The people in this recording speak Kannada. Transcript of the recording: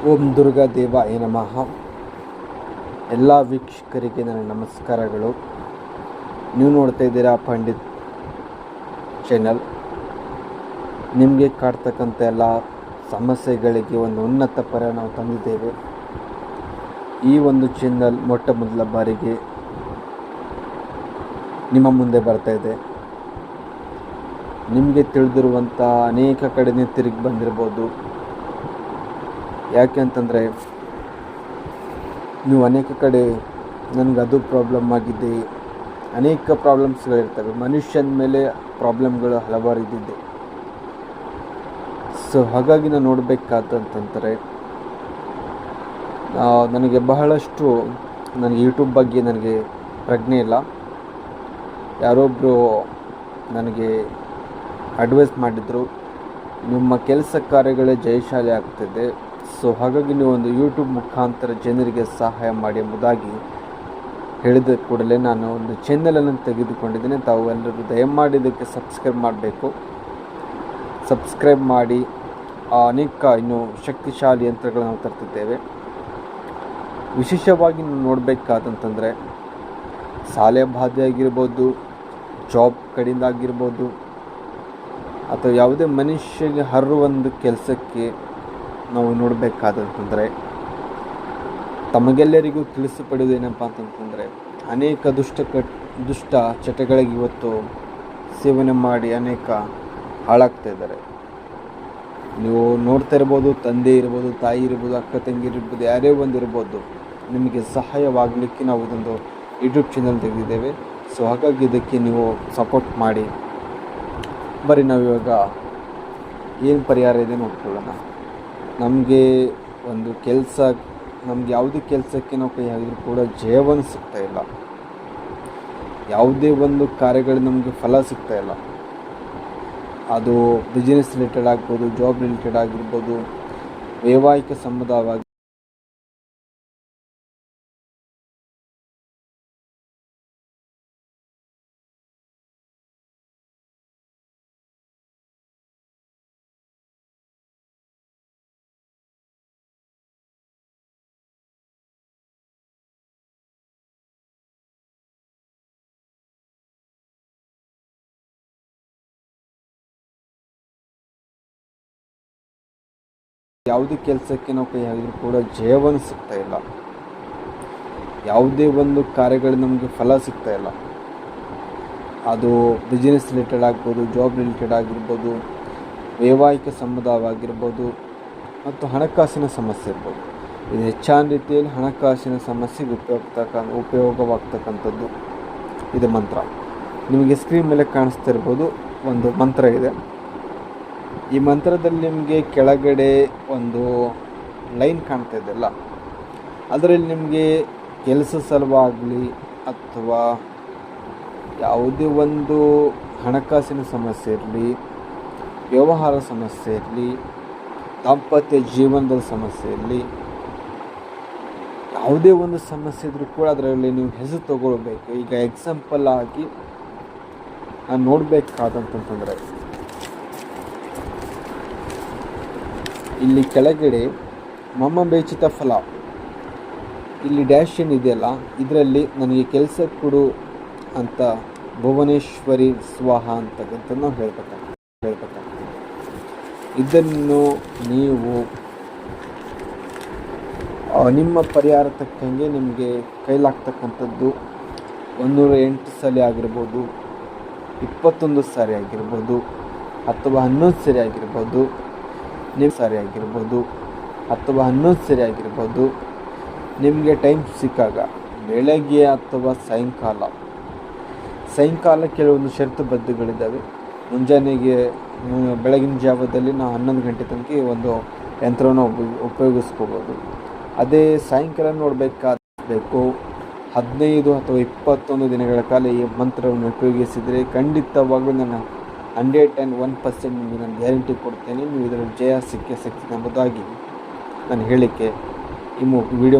ಓಂ ದುರ್ಗಾ ದೇವಾಯ ನಮಃ. ಎಲ್ಲ ವೀಕ್ಷಕರಿಗೆ ನನ್ನ ನಮಸ್ಕಾರಗಳು. ನೀವು ನೋಡ್ತಾ ಇದ್ದೀರಾ ಪಂಡಿತ್ ಚಾನಲ್. ನಿಮಗೆ ಕಾಡ್ತಕ್ಕಂಥ ಎಲ್ಲ ಸಮಸ್ಯೆಗಳಿಗೆ ಒಂದು ಉನ್ನತ ಪರಿಹಾರ ನಾವು ತಂದಿದ್ದೇವೆ. ಈ ಒಂದು ಚಾನಲ್ ಮೊಟ್ಟ ಮೊದಲ ಬಾರಿಗೆ ನಿಮ್ಮ ಮುಂದೆ ಬರ್ತಾ ಇದೆ. ನಿಮಗೆ ತಿಳಿದಿರುವಂಥ ಅನೇಕ ಕಡೆನೇ ತಿರುಗಿ ಬಂದಿರ್ಬೋದು. ಯಾಕೆ ಅಂತಂದರೆ ನೀವು ಅನೇಕ ಕಡೆ ನನಗೆ ಅದು ಪ್ರಾಬ್ಲಮ್ ಆಗಿದೆ, ಅನೇಕ ಪ್ರಾಬ್ಲಮ್ಸ್ಗಳಿರ್ತವೆ. ಮನುಷ್ಯನ ಮೇಲೆ ಪ್ರಾಬ್ಲಮ್ಗಳು ಹಲವಾರು ಇದ್ದಿದೆ. ಸೊ ಹಾಗಾಗಿ ನಾನು ನೋಡಬೇಕಾದಂತಂದರೆ ನನಗೆ ಬಹಳಷ್ಟು ನನಗೆ ಯೂಟ್ಯೂಬ್ ಬಗ್ಗೆ ನನಗೆ ಪ್ರಜ್ಞೆ ಇಲ್ಲ. ಯಾರೊಬ್ಬರು ನನಗೆ ಅಡ್ವೈಸ್ ಮಾಡಿದರು, ನಿಮ್ಮ ಕೆಲಸ ಕಾರ್ಯಗಳೇ ಜಯಶಾಲಿ ಆಗ್ತಿದೆ. ಸೊ ಹಾಗಾಗಿ ನೀವು ಒಂದು ಯೂಟ್ಯೂಬ್ ಮುಖಾಂತರ ಜನರಿಗೆ ಸಹಾಯ ಮಾಡಿ ಎಂಬುದಾಗಿ ಹೇಳಿದ ಕೂಡಲೇ ನಾನು ಒಂದು ಚಾನಲನ್ನು ತೆಗೆದುಕೊಂಡಿದ್ದೇನೆ. ತಾವು ಎಲ್ಲರೂ ದಯಮಾಡಿ ಇದಕ್ಕೆ ಸಬ್ಸ್ಕ್ರೈಬ್ ಮಾಡಬೇಕು. ಸಬ್ಸ್ಕ್ರೈಬ್ ಮಾಡಿ ಅನೇಕ ಇನ್ನೂ ಶಕ್ತಿಶಾಲಿ ಯಂತ್ರಗಳನ್ನು ನಾವು ತರ್ತಿದ್ದೇವೆ. ವಿಶೇಷವಾಗಿ ನೀವು ನೋಡಬೇಕಾದಂತಂದರೆ ಶಾಲೆ ಬಾಧೆ ಆಗಿರ್ಬೋದು, ಜಾಬ್ ಕಡೆಯಿಂದ ಆಗಿರ್ಬೋದು, ಅಥವಾ ಯಾವುದೇ ಮನುಷ್ಯಗೆ ಹರುವೊಂದು ಕೆಲಸಕ್ಕೆ ನಾವು ನೋಡಬೇಕಾದಂತಂದರೆ ತಮಗೆಲ್ಲರಿಗೂ ತಿಳಿಸಿಪಡುವುದೇನಪ್ಪ ಅಂತಂತಂದರೆ ಅನೇಕ ದುಷ್ಟ ಚಟಗಳಿಗೆ ಇವತ್ತು ಸೇವನೆ ಮಾಡಿ ಅನೇಕ ಹಾಳಾಗ್ತಾ ಇದ್ದಾರೆ. ನೀವು ನೋಡ್ತಾ ಇರ್ಬೋದು, ತಂದೆ ಇರ್ಬೋದು, ತಾಯಿ ಇರ್ಬೋದು, ಅಕ್ಕ ತಂಗಿ ಇರ್ಬೋದು, ಯಾರೇ ಒಂದು ಇರ್ಬೋದು, ನಿಮಗೆ ಸಹಾಯವಾಗಲಿಕ್ಕೆ ನಾವು ಇದೊಂದು ಯೂಟ್ಯೂಬ್ ಚಾನಲ್ ತೆಗೆದಿದ್ದೇವೆ. ಸೊ ಹಾಗಾಗಿ ಇದಕ್ಕೆ ನೀವು ಸಪೋರ್ಟ್ ಮಾಡಿ. ಬರೀ ನಾವಿವಾಗ ಏನು ಪರಿಹಾರ ಇದೆ ನೋಡ್ಕೊಳ್ಳೋಣ. ನಮಗೆ ಒಂದು ಕೆಲಸ, ನಮ್ಗೆ ಯಾವುದೇ ಕೆಲಸಕ್ಕೆ ನಾವು ಕೈ ಹಾಕಿದರೂ ಕೂಡ ಜಯವನ್ನು ಸಿಗ್ತಾಯಿಲ್ಲ. ಯಾವುದೇ ಒಂದು ಕಾರ್ಯಗಳು ನಮಗೆ ಫಲ ಸಿಗ್ತಾಯಿಲ್ಲ. ಅದು ಬಿಸ್ನೆಸ್ ರಿಲೇಟೆಡ್ ಆಗ್ಬೋದು, ಜಾಬ್ ರಿಲೇಟೆಡ್ ಆಗಿರ್ಬೋದು, ವೈವಾಹಿಕ ಸಂಬಂಧವಾಗಿ ಯಾವುದೇ ಕೆಲಸಕ್ಕೆ ನಾವು ಕೈ ಹಾಕಿದರೂ ಕೂಡ ಜಯವನ್ನು ಸಿಗ್ತಾಯಿಲ್ಲ. ಯಾವುದೇ ಒಂದು ಕಾರ್ಯಗಳು ನಮಗೆ ಫಲ ಸಿಗ್ತಾಯಿಲ್ಲ. ಅದು ಬಿಸ್ನೆಸ್ ರಿಲೇಟೆಡ್ ಆಗ್ಬೋದು, ಜಾಬ್ ರಿಲೇಟೆಡ್ ಆಗಿರ್ಬೋದು, ವೈವಾಹಿಕ ಸಂಬಂಧವಾಗಿರ್ಬೋದು, ಮತ್ತು ಹಣಕಾಸಿನ ಸಮಸ್ಯೆ ಇರ್ಬೋದು. ಇದು ಹೆಚ್ಚಾನ ರೀತಿಯಲ್ಲಿ ಹಣಕಾಸಿನ ಸಮಸ್ಯೆಗೆ ಉಪಯೋಗವಾಗ್ತಕ್ಕಂಥದ್ದು ಇದು ಮಂತ್ರ. ನಿಮಗೆ ಸ್ಕ್ರೀನ್ ಮೇಲೆ ಕಾಣಿಸ್ತಾ ಇರ್ಬೋದು, ಒಂದು ಮಂತ್ರ ಇದೆ. ಈ ಮಂತ್ರದಲ್ಲಿ ನಿಮಗೆ ಕೆಳಗಡೆ ಒಂದು ಲೈನ್ ಕಾಣ್ತಾ ಇದೆಯಲ್ಲ, ಅದರಲ್ಲಿ ನಿಮಗೆ ಕೆಲಸ ಸಲುವಾಗಲಿ ಅಥವಾ ಯಾವುದೇ ಒಂದು ಹಣಕಾಸಿನ ಸಮಸ್ಯೆ ಇರಲಿ, ವ್ಯವಹಾರ ಸಮಸ್ಯೆ ಇರಲಿ, ದಾಂಪತ್ಯ ಜೀವನದ ಸಮಸ್ಯೆ ಇರಲಿ, ಯಾವುದೇ ಒಂದು ಸಮಸ್ಯೆ ಇದ್ದರೂ ಕೂಡ ಅದರಲ್ಲಿ ನೀವು ಹೆಸರು ತಗೊಳ್ಬೇಕು. ಈಗ ಎಕ್ಸಾಂಪಲ್ ಆಗಿ ನಾನು ನೋಡಬೇಕಾದಂತಂದರೆ ಇಲ್ಲಿ ಕೆಳಗಡೆ ಮಮ್ಮ ಬೇಚಿತ ಫಲ, ಇಲ್ಲಿ ಡ್ಯಾಶ್ ಏನಿದೆಯಲ್ಲ, ಇದರಲ್ಲಿ ನನಗೆ ಕೆಲಸ ಕೊಡು ಅಂತ ಭುವನೇಶ್ವರಿ ಸ್ವಾಹ ಅಂತಕ್ಕಂಥ ನಾವು ಹೇಳ್ಬೇಕಾಗ್ತದೆ. ಇದನ್ನು ನೀವು ನಿಮ್ಮ ಪರಿಹಾರ ತಕ್ಕಂಗೆ ನಿಮಗೆ ಕೈಲಾಗ್ತಕ್ಕಂಥದ್ದು 108 ಸಲ ಆಗಿರ್ಬೋದು, 21 ಸಾರಿ ಆಗಿರ್ಬೋದು, ಅಥವಾ 11 ಸರಿ ಆಗಿರ್ಬೋದು, ಸಾರಿ ಆಗಿರ್ಬೋದು, ಅಥವಾ 11 ಸರಿ ಆಗಿರ್ಬೋದು. ನಿಮಗೆ ಟೈಮ್ ಸಿಕ್ಕಾಗ ಬೆಳಗ್ಗೆ ಅಥವಾ ಸಾಯಂಕಾಲ ಕೆಲವೊಂದು ಷರತ್ತುಬದ್ಧಗಳಿದ್ದಾವೆ. ಮುಂಜಾನೆಗೆ ಬೆಳಗಿನ ಜಾವದಲ್ಲಿ ನಾವು 11 ಗಂಟೆ ತನಕ ಒಂದು ಯಂತ್ರವನ್ನು ಉಪಯೋಗಿಸ್ಕೋಬೋದು. ಅದೇ ಸಾಯಂಕಾಲ ನೋಡಬೇಕು 15 ಅಥವಾ 21 ದಿನಗಳ ಕಾಲ ಈ ಮಂತ್ರವನ್ನು ಉಪಯೋಗಿಸಿದರೆ ಖಂಡಿತವಾಗಲೂ ನಾನು 101% ನಿಮಗೆ ನಾನು ಗ್ಯಾರಂಟಿ ಕೊಡ್ತೇನೆ. ನೀವು ಇದರಲ್ಲಿ ಜಯ ಸಿಕ್ಕೇ ಸಿಗ್ತದೆ ಎಂಬುದಾಗಿ ನಾನು ಹೇಳಿಕೆ ಈ ವಿಡಿಯೋ